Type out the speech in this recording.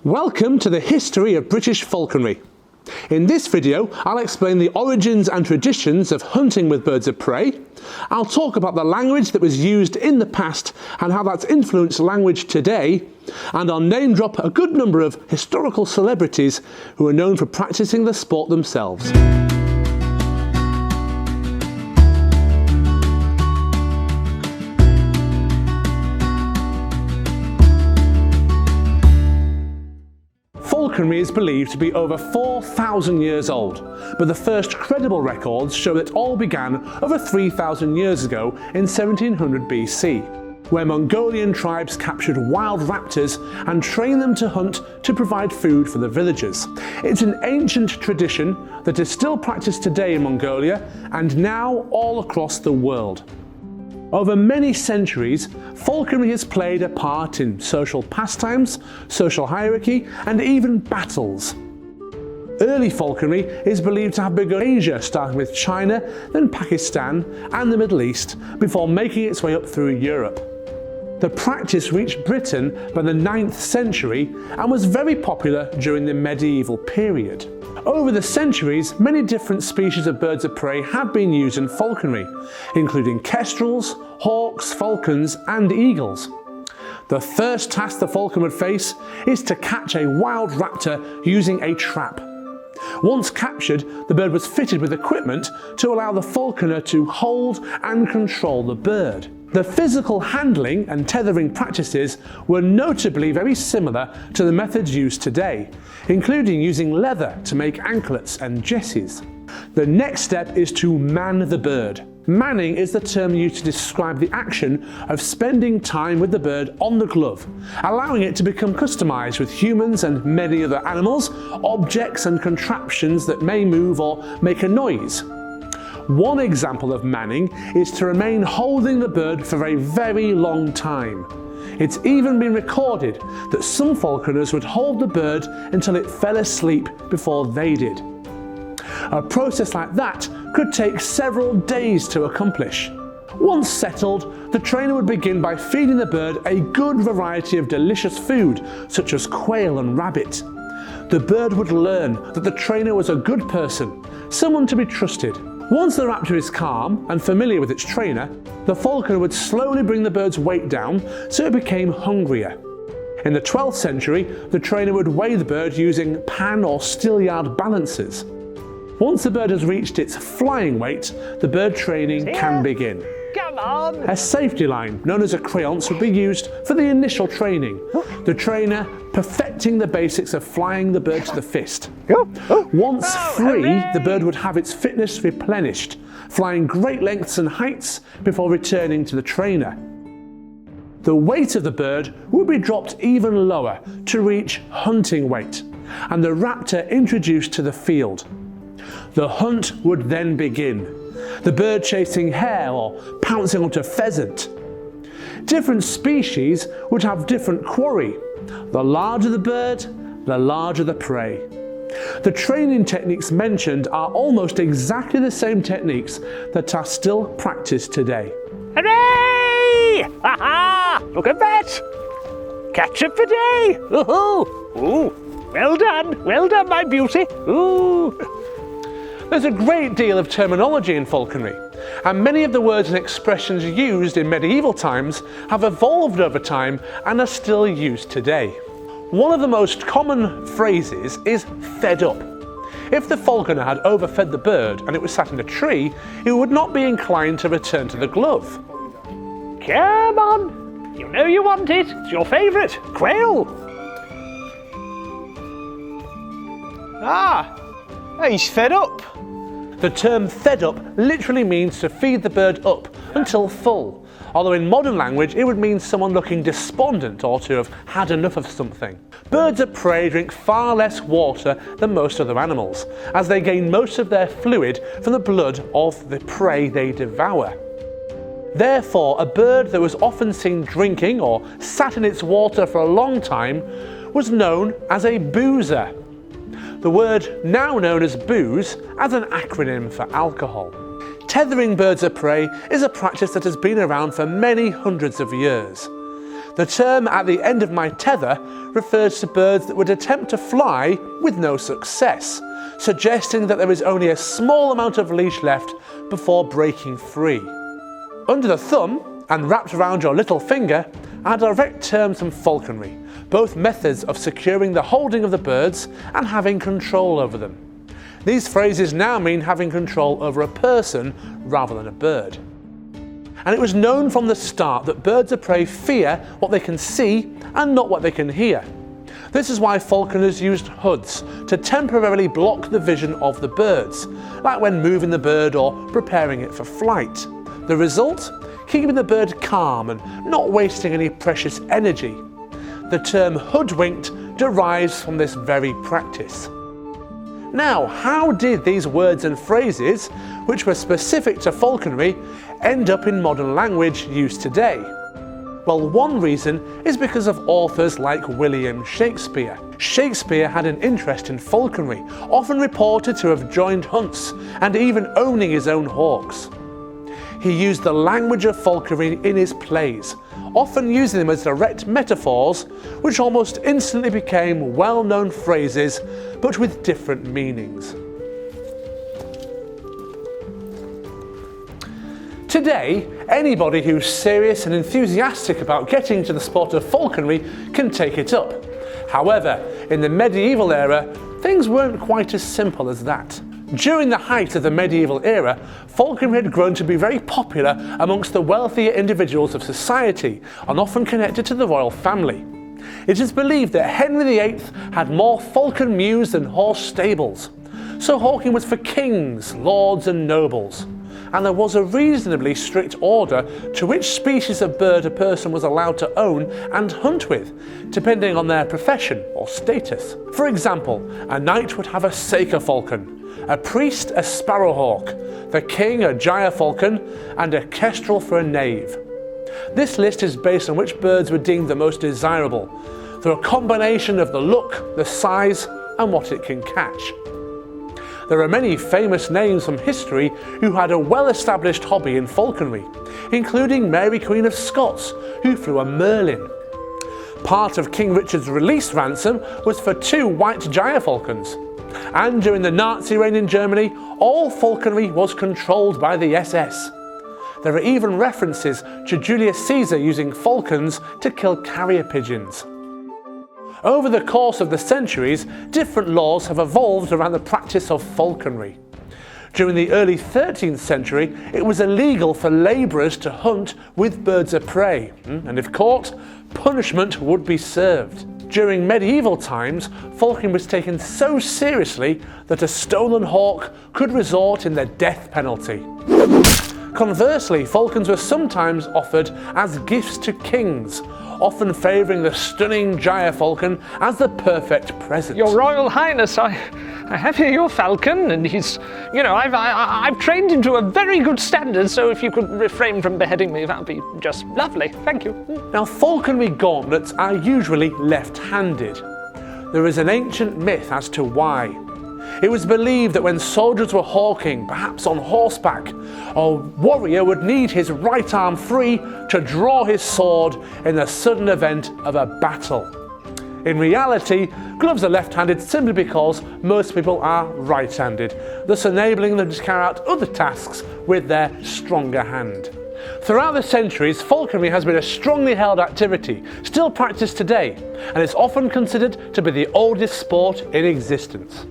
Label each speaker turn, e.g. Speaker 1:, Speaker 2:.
Speaker 1: Welcome to the History of British Falconry. In this video, I'll explain the origins and traditions of hunting with birds of prey. I'll talk about the language that was used in the past and how that's influenced language today. And I'll name drop a good number of historical celebrities who are known for practicing the sport themselves. Falconry is believed to be over 4,000 years old, but the first credible records show that all began over 3,000 years ago in 1700 BC, where Mongolian tribes captured wild raptors and trained them to hunt to provide food for the villagers. It's an ancient tradition that is still practiced today in Mongolia and now all across the world. Over many centuries, falconry has played a part in social pastimes, social hierarchy, and even battles. Early falconry is believed to have begun in Asia, starting with China, then Pakistan and the Middle East, before making its way up through Europe. The practice reached Britain by the 9th century and was very popular during the medieval period. Over the centuries, many different species of birds of prey have been used in falconry, including kestrels, hawks, falcons and eagles. The first task the falcon would face is to catch a wild raptor using a trap. Once captured, the bird was fitted with equipment to allow the falconer to hold and control the bird. The physical handling and tethering practices were notably very similar to the methods used today, including using leather to make anklets and jesses. The next step is to man the bird. Manning is the term used to describe the action of spending time with the bird on the glove, allowing it to become customized with humans and many other animals, objects and contraptions that may move or make a noise. One example of manning is to remain holding the bird for a very long time. It's even been recorded that some falconers would hold the bird until it fell asleep before they did. A process like that could take several days to accomplish. Once settled, the trainer would begin by feeding the bird a good variety of delicious food, such as quail and rabbit. The bird would learn that the trainer was a good person, someone to be trusted. Once the raptor is calm and familiar with its trainer, the falconer would slowly bring the bird's weight down so it became hungrier. In the 12th century, the trainer would weigh the bird using pan or steelyard balancers. Once the bird has reached its flying weight, the bird training can begin.
Speaker 2: Come on!
Speaker 1: A safety line, known as a creance, would be used for the initial training, the trainer perfecting the basics of flying the bird to the fist. Once free, the bird would have its fitness replenished, flying great lengths and heights before returning to the trainer. The weight of the bird would be dropped even lower to reach hunting weight, and the raptor introduced to the field. The hunt would then begin, the bird chasing hare or pouncing onto pheasant. Different species would have different quarry. The larger the bird, the larger the prey. The training techniques mentioned are almost exactly the same techniques that are still practiced today.
Speaker 2: Hooray! Ha-ha! Look at that! Catch it for day! Ooh! Ooh! Well done, my beauty! Ooh!
Speaker 1: There's a great deal of terminology in falconry, and many of the words and expressions used in medieval times have evolved over time and are still used today. One of the most common phrases is fed up. If the falconer had overfed the bird and it was sat in a tree, it would not be inclined to return to the glove.
Speaker 2: Come on! You know you want it! It's your favourite! Quail!
Speaker 3: He's fed up.
Speaker 1: The term fed up literally means to feed the bird up until full, although in modern language it would mean someone looking despondent or to have had enough of something. Birds of prey drink far less water than most other animals, as they gain most of their fluid from the blood of the prey they devour. Therefore, a bird that was often seen drinking or sat in its water for a long time was known as a boozer. The word now known as booze as an acronym for alcohol. Tethering birds of prey is a practice that has been around for many hundreds of years. The term "at the end of my tether" refers to birds that would attempt to fly with no success, suggesting that there is only a small amount of leash left before breaking free. Under the thumb, and wrapped around your little finger, are direct terms from falconry, both methods of securing the holding of the birds and having control over them. These phrases now mean having control over a person rather than a bird. And it was known from the start that birds of prey fear what they can see and not what they can hear. This is why falconers used hoods to temporarily block the vision of the birds, like when moving the bird or preparing it for flight. The result? Keeping the bird calm and not wasting any precious energy. The term hoodwinked derives from this very practice. Now, how did these words and phrases, which were specific to falconry, end up in modern language used today? Well, one reason is because of authors like William Shakespeare. Shakespeare had an interest in falconry, often reported to have joined hunts and even owning his own hawks. He used the language of falconry in his plays, often using them as direct metaphors, which almost instantly became well-known phrases, but with different meanings. Today, anybody who's serious and enthusiastic about getting to the sport of falconry can take it up. However, in the medieval era, things weren't quite as simple as that. During the height of the medieval era, falconry had grown to be very popular amongst the wealthier individuals of society and often connected to the royal family. It is believed that Henry VIII had more falcon mews than horse stables, so hawking was for kings, lords and nobles. And there was a reasonably strict order to which species of bird a person was allowed to own and hunt with, depending on their profession or status. For example, a knight would have a saker falcon, a priest a sparrowhawk, the king a gyrfalcon, and a kestrel for a knave. This list is based on which birds were deemed the most desirable, through a combination of the look, the size, and what it can catch. There are many famous names from history who had a well-established hobby in falconry, including Mary Queen of Scots, who flew a merlin. Part of King Richard's release ransom was for 2 white gyrfalcons. And during the Nazi reign in Germany, all falconry was controlled by the SS. There are even references to Julius Caesar using falcons to kill carrier pigeons. Over the course of the centuries, different laws have evolved around the practice of falconry. During the early 13th century, it was illegal for labourers to hunt with birds of prey, and if caught, punishment would be served. During medieval times, falconry was taken so seriously that a stolen hawk could result in the death penalty. Conversely, falcons were sometimes offered as gifts to kings, often favouring the stunning gyrfalcon as the perfect present.
Speaker 2: Your Royal Highness, I have here your falcon, and he's, I've trained him to a very good standard, so if you could refrain from beheading me, that would be just lovely. Thank you.
Speaker 1: Now, falconry gauntlets are usually left-handed. There is an ancient myth as to why. It was believed that when soldiers were hawking, perhaps on horseback, a warrior would need his right arm free to draw his sword in the sudden event of a battle. In reality, gloves are left-handed simply because most people are right-handed, thus enabling them to carry out other tasks with their stronger hand. Throughout the centuries, falconry has been a strongly held activity, still practiced today, and is often considered to be the oldest sport in existence.